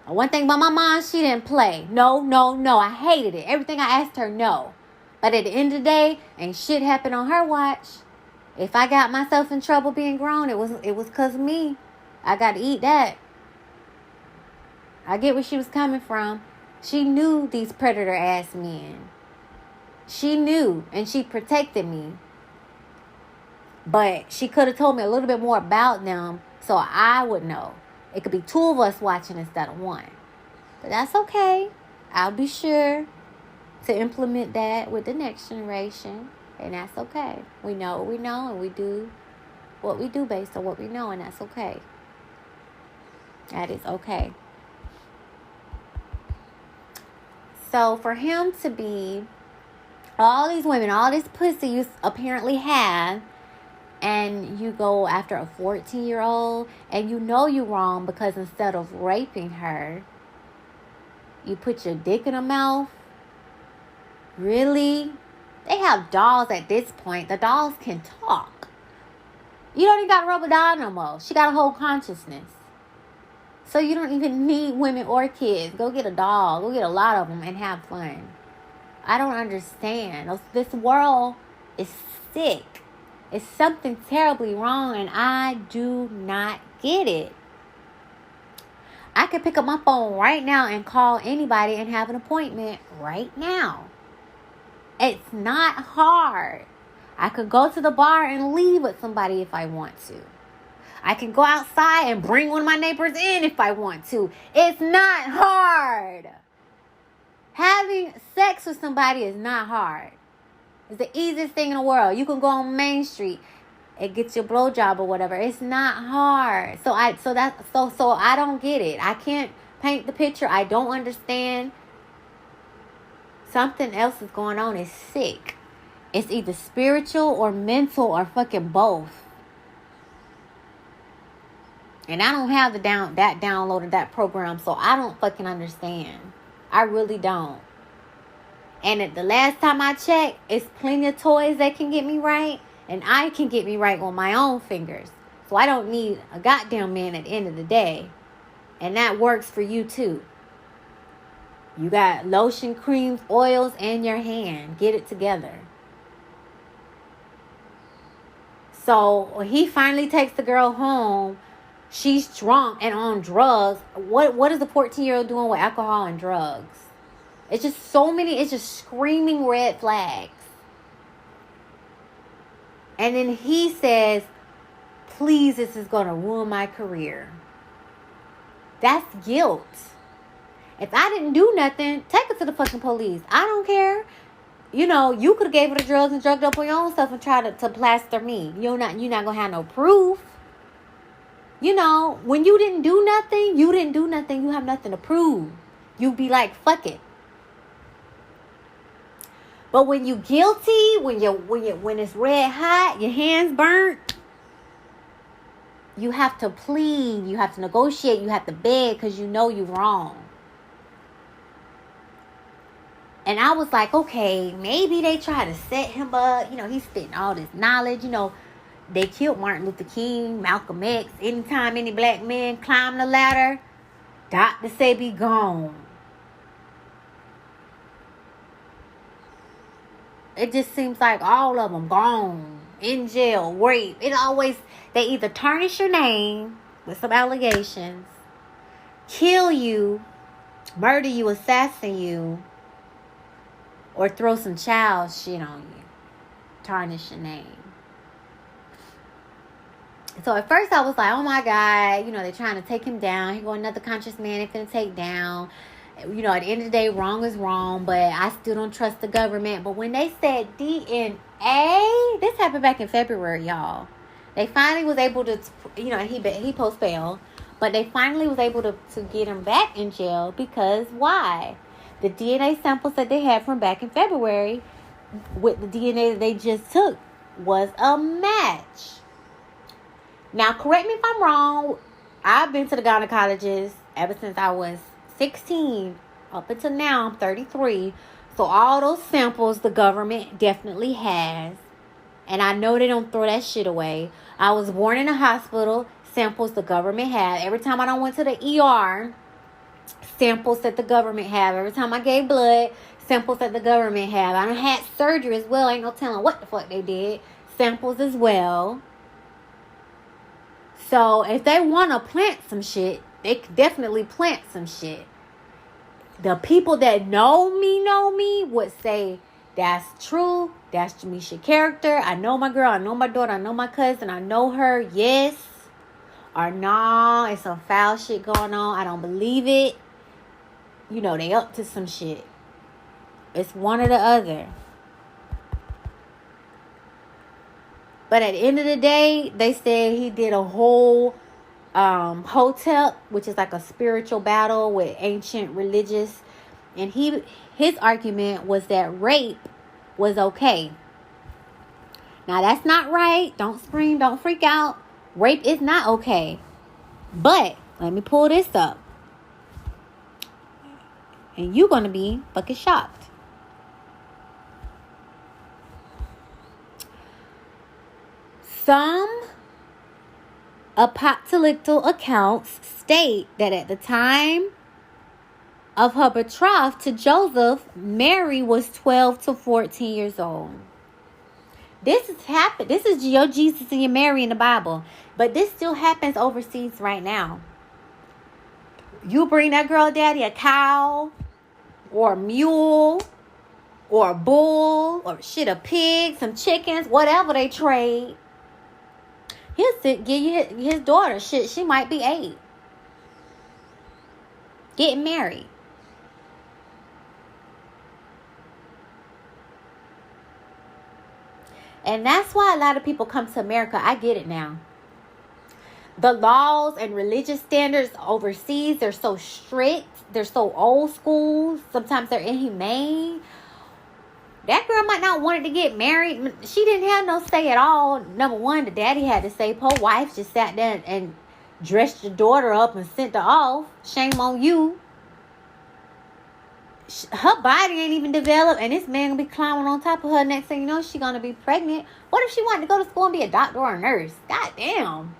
And one thing about my mom, she didn't play. No. I hated it. Everything I asked her, no. But at the end of the day, ain't shit happened on her watch. If I got myself in trouble being grown, it was because of me. I got to eat that. I get where she was coming from. She knew these predator-ass men. She knew, and she protected me. But she could have told me a little bit more about them so I would know. It could be two of us watching instead of one. But that's okay. I'll be sure to implement that with the next generation. And that's okay. We know what we know, and we do what we do based on what we know, and that's okay. That is okay. So for him to be all these women, all this pussy you apparently have, and you go after a 14-year-old, and you know you're wrong because instead of raping her, you put your dick in her mouth. Really? They have dolls at this point. The dolls can talk. You don't even got to rub a doll no more. She got a whole consciousness. So you don't even need women or kids. Go get a doll. Go get a lot of them and have fun. I don't understand. This world is sick. It's something terribly wrong, and I do not get it. I can pick up my phone right now and call anybody and have an appointment right now. It's not hard. I could go to the bar and leave with somebody if I want to. I can go outside and bring one of my neighbors in if I want to. It's not hard. Having sex with somebody is not hard. It's the easiest thing in the world. You can go on Main Street and get your blowjob or whatever. It's not hard. So I don't get it. I can't paint the picture. I don't understand. Something else is going on. It's sick. It's either spiritual or mental or fucking both. And I don't have that downloaded, that program, so I don't fucking understand. I really don't. And at the last time I checked, it's plenty of toys that can get me right. And I can get me right on my own fingers. So I don't need a goddamn man at the end of the day. And that works for you too. You got lotion, creams, oils in your hand. Get it together. So he finally takes the girl home. She's drunk and on drugs. What is a 14-year-old doing with alcohol and drugs? It's just so many. It's just screaming red flags. And then he says, please, this is going to ruin my career. That's guilt. If I didn't do nothing, take it to the fucking police. I don't care. You know, you could have gave her the drugs and drugged up on your own stuff and tried to plaster me. You're not going to have no proof. You know, when you didn't do nothing, you have nothing to prove. You be like, fuck it. But when you guilty, when it's red hot, your hands burnt, you have to plead, you have to negotiate, you have to beg because you know you're wrong. And I was like, okay, maybe they try to set him up. You know, he's spitting all this knowledge. You know, they killed Martin Luther King, Malcolm X. Anytime any black men climb the ladder, doctors say be gone. It just seems like all of them gone, in jail, rape. They either tarnish your name with some allegations, kill you, murder you, assassinate you, or throw some child shit on you, tarnish your name. So at first I was like, oh my God, you know, they're trying to take him down. Here go another conscious man they're finna take down. You know, at the end of the day, wrong is wrong, but I still don't trust the government. But when they said DNA, this happened back in February, y'all. They finally was able to, you know, he post bail, but they finally was able to get him back in jail because why? The DNA samples that they had from back in February with the DNA that they just took was a match. Now, correct me if I'm wrong. I've been to the gynecologist ever since I was 16 up until now. I'm 33. So all those samples the government definitely has. And I know they don't throw that shit away. I was born in a hospital. Samples the government had. Every time I don't went to the ER, samples that the government have. Every time I gave blood, samples that the government have. I done had surgery as well. Ain't no telling what the fuck they did. Samples as well. So if they want to plant some shit, they could definitely plant some shit. The people that know me would say, that's true. That's Jamisha's character. I know my girl. I know my daughter. I know my cousin. I know her. Yes. Or nah, it's some foul shit going on. I don't believe it. You know, they up to some shit. It's one or the other. But at the end of the day, they said he did a whole hotel, which is like a spiritual battle with ancient religious. And his argument was that rape was okay. Now, that's not right. Don't scream. Don't freak out. Rape is not okay. But let me pull this up. And you're going to be fucking shocked. Some apocryphal accounts state that at the time of her betrothal to Joseph, Mary was 12 to 14 years old. This has happened. This is your Jesus and your Mary in the Bible. But this still happens overseas right now. You bring that girl daddy a cow or a mule or a bull or a pig, some chickens, whatever they trade. He'll give you his daughter. She might be 8. Getting married. And that's why a lot of people come to America. I get it now. The laws and religious standards overseas, they're so strict. They're so old school. Sometimes they're inhumane. That girl might not want to get married. She didn't have no say at all. Number one, the daddy had to say. Poor wife just sat there and dressed your daughter up and sent her off. Shame on you. Her body ain't even developed, and this man gonna be climbing on top of her. Next thing you know, she gonna be pregnant. What if she wanted to go to school and be a doctor or a nurse? God damn.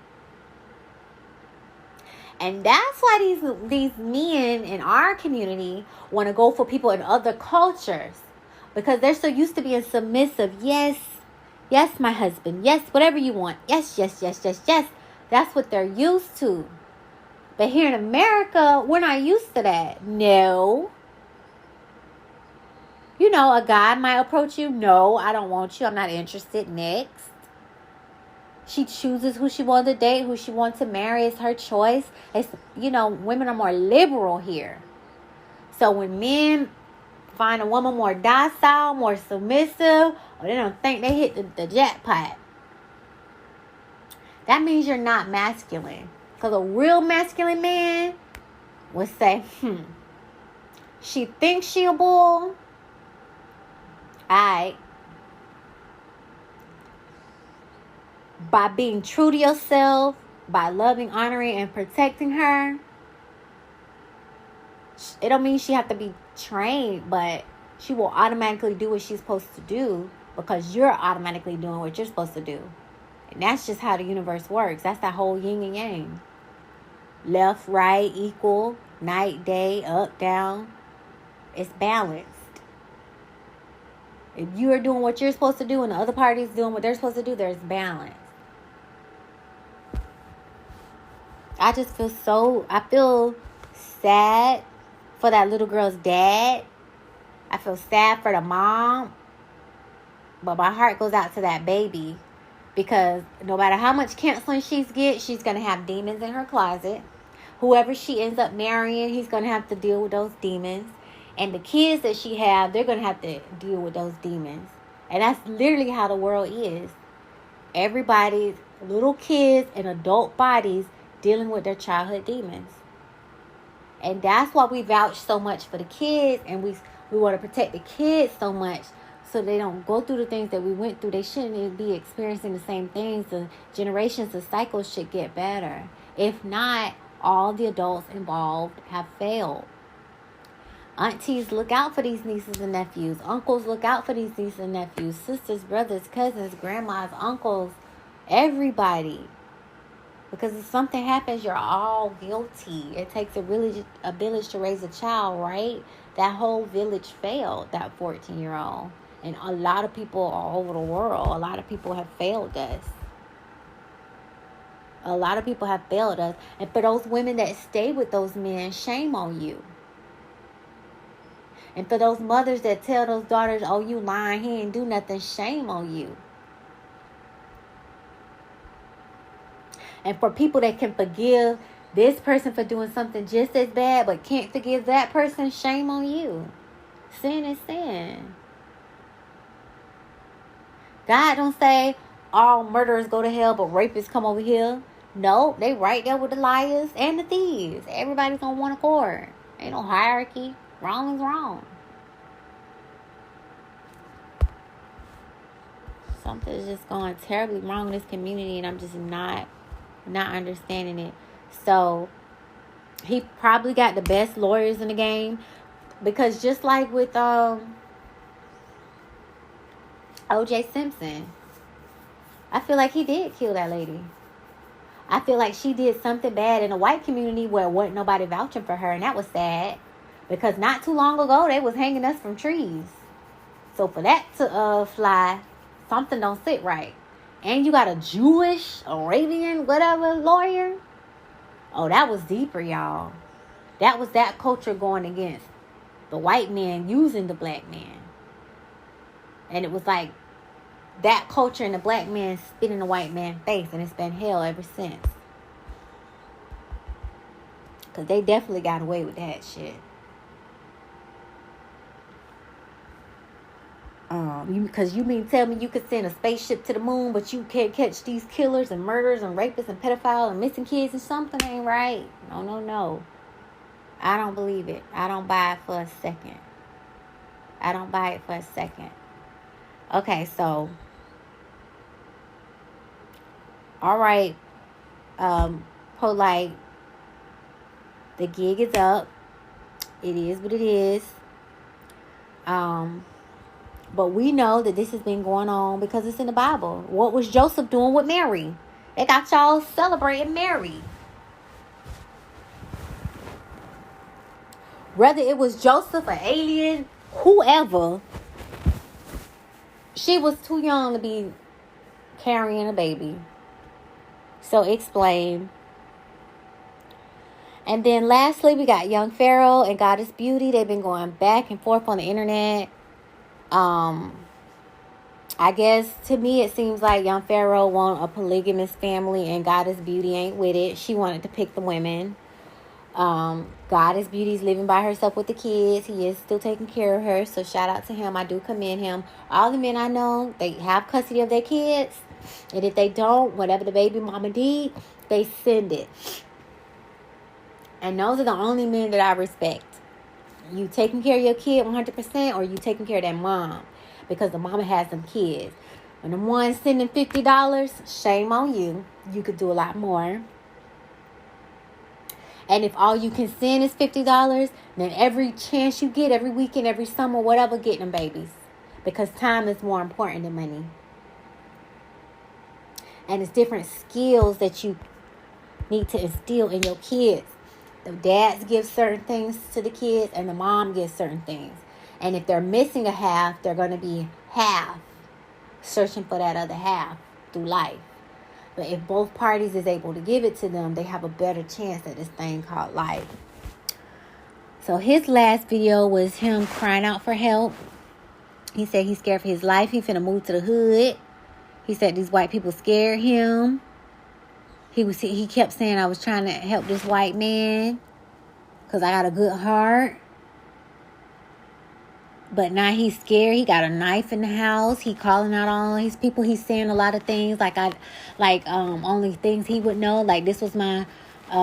And that's why these men in our community want to go for people in other cultures, because they're so used to being submissive. Yes, my husband. Yes, whatever you want. Yes. That's what they're used to. But here in America, we're not used to that. No. You know, a guy might approach you. No, I don't want you. I'm not interested. Next. She chooses who she wants to date, who she wants to marry. It's her choice. It's, women are more liberal here. So when men find a woman more docile, more submissive, or they don't think they hit the jackpot, that means you're not masculine. Because a real masculine man would say, she thinks she a bull. Alright. By being true to yourself, by loving, honoring, and protecting her, it don't mean she have to be trained, but she will automatically do what she's supposed to do because you're automatically doing what you're supposed to do. And that's just how the universe works. That's that whole yin and yang. Left, right, equal, night, day, up, down. It's balanced. If you are doing what you're supposed to do and the other party is doing what they're supposed to do, there's balance. I feel sad for that little girl's dad. I feel sad for the mom. But my heart goes out to that baby. Because no matter how much counseling she's going to have demons in her closet. Whoever she ends up marrying, he's going to have to deal with those demons. And the kids that she have, they're going to have to deal with those demons. And that's literally how the world is. Everybody's little kids and adult bodies dealing with their childhood demons. And that's why we vouch so much for the kids. And we want to protect the kids so much so they don't go through the things that we went through. They shouldn't even be experiencing the same things. The generations, the cycles should get better. If not, all the adults involved have failed. Aunties, look out for these nieces and nephews. Uncles, look out for these nieces and nephews. Sisters, brothers, cousins, grandmas, uncles, everybody. Because if something happens, you're all guilty. It takes a village to raise a child, right? That whole village failed, that 14-year-old. And a lot of people all over the world, a lot of people have failed us. A lot of people have failed us. And for those women that stay with those men, shame on you. And for those mothers that tell those daughters, oh, you lying, he ain't do nothing, shame on you. And for people that can forgive this person for doing something just as bad, but can't forgive that person, shame on you. Sin is sin. God don't say all murderers go to hell, but rapists come over here. No, they right there with the liars and the thieves. Everybody's on one accord. Ain't no hierarchy. Wrong is wrong. Something's just going terribly wrong in this community, and I'm just not understanding it. So he probably got the best lawyers in the game, because just like with O.J. Simpson, I feel like he did kill that lady. I feel like she did something bad in the white community where wasn't nobody vouching for her, and that was sad. Because not too long ago, they was hanging us from trees. So for that to fly, something don't sit right. And you got a Jewish, Arabian, whatever lawyer. Oh, that was deeper, y'all. That was that culture going against the white man using the black man. And it was like that culture and the black man spit in the white man's face. And it's been hell ever since. Because they definitely got away with that shit. Because you mean tell me you could send a spaceship to the moon, but you can't catch these killers and murderers and rapists and pedophiles and missing kids, and something ain't right. No. I don't believe it. I don't buy it for a second. Okay, so. All right. Polite. The gig is up. It is what it is. But we know that this has been going on because it's in the Bible. What was Joseph doing with Mary? They got y'all celebrating Mary. Whether it was Joseph, an alien, whoever, she was too young to be carrying a baby. So explain. And then lastly, we got Young Pharaoh and Goddess Beauty. They've been going back and forth on the internet. I guess to me it seems like Young Pharaoh want a polygamous family and Goddess Beauty ain't with it. She wanted to pick the women. Goddess Beauty's living by herself with the kids. He is still taking care of her, so shout out to him. I do commend him. All the men I know, they have custody of their kids, and if they don't, whatever the baby mama did, they send it. And those are the only men that I respect. You taking care of your kid 100%, or you taking care of that mom because the mama has them kids. When the one's sending $50, shame on you. You could do a lot more. And if all you can send is $50, then every chance you get, every weekend, every summer, whatever, get them babies. Because time is more important than money. And it's different skills that you need to instill in your kids. The dads give certain things to the kids and the mom gives certain things. And if they're missing a half, they're going to be half searching for that other half through life. But if both parties is able to give it to them, they have a better chance at this thing called life. So his last video was him crying out for help. He said he's scared for his life. He finna move to the hood. He said these white people scared him. He kept saying I was trying to help this white man because I got a good heart. But now he's scared. He got a knife in the house. He calling out all his people. He's saying a lot of things only things he would know. Like, this was my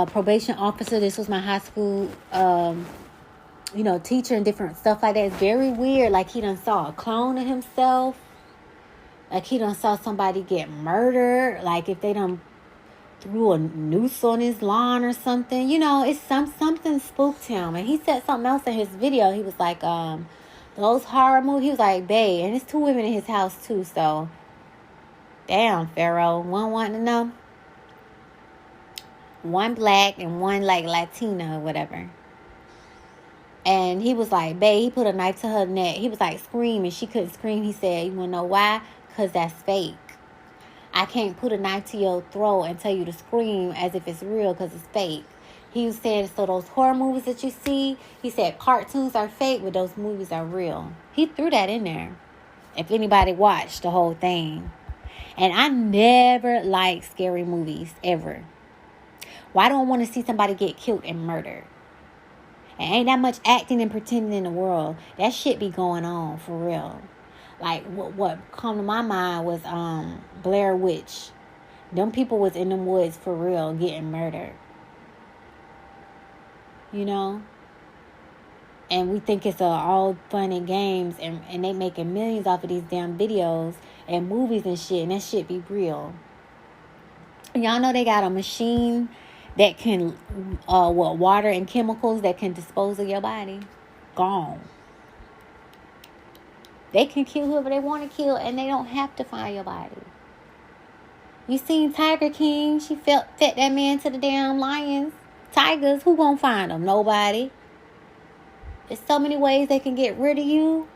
probation officer. This was my high school teacher and different stuff like that. It's very weird. Like, he done saw a clone of himself. Like, he done saw somebody get murdered. Like, if they done threw a noose on his lawn or something. It's something spooked him. And he said something else in his video. He was like, those horror movies. He was like, babe. And there's 2 women in his house, too. So, damn, Pharaoh. One wanting to know. One black and one, like, Latina or whatever. And he was like, babe, he put a knife to her neck. He was like, screaming. She couldn't scream. He said, you want to know why? Because that's fake. I can't put a knife to your throat and tell you to scream as if it's real because it's fake. He was saying, so those horror movies that you see, he said cartoons are fake, but those movies are real. He threw that in there. If anybody watched the whole thing. And I never liked scary movies, ever. Well, I don't want to see somebody get killed and murdered. And ain't that much acting and pretending in the world. That shit be going on, for real. Like, what come to my mind was Blair Witch. Them people was in them woods for real getting murdered. And we think it's all fun and games. And they making millions off of these damn videos and movies and shit. And that shit be real. Y'all know they got a machine that can, water and chemicals that can dispose of your body. Gone. They can kill whoever they want to kill, and they don't have to find your body. You seen Tiger King? She fed that man to the damn lions. Tigers, who gonna find them? Nobody. There's so many ways they can get rid of you.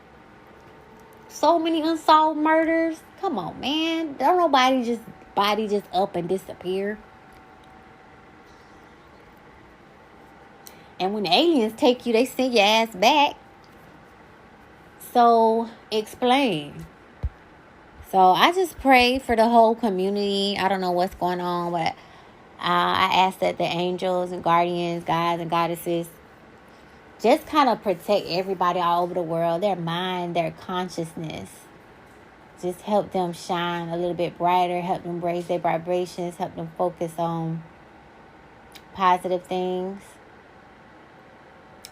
So many unsolved murders. Come on, man. Don't nobody body just up and disappear. And when the aliens take you, they send your ass back. So, explain. So, I just pray for the whole community. I don't know what's going on, but I ask that the angels and guardians, guides and goddesses, just kind of protect everybody all over the world, their mind, their consciousness. Just help them shine a little bit brighter, help them raise their vibrations, help them focus on positive things,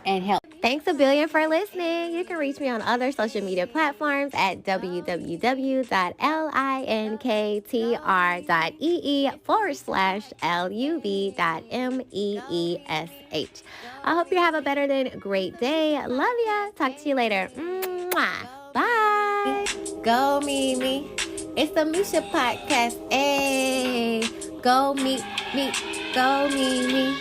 and help. Thanks a billion for listening. You can reach me on other social media platforms at www.linktr.ee/luv.meesh. I hope you have a better than great day. Love ya. Talk to you later. Mwah. Bye. Go meet me. It's the Meesha Podcast. Hey, go meet me. Go meet me.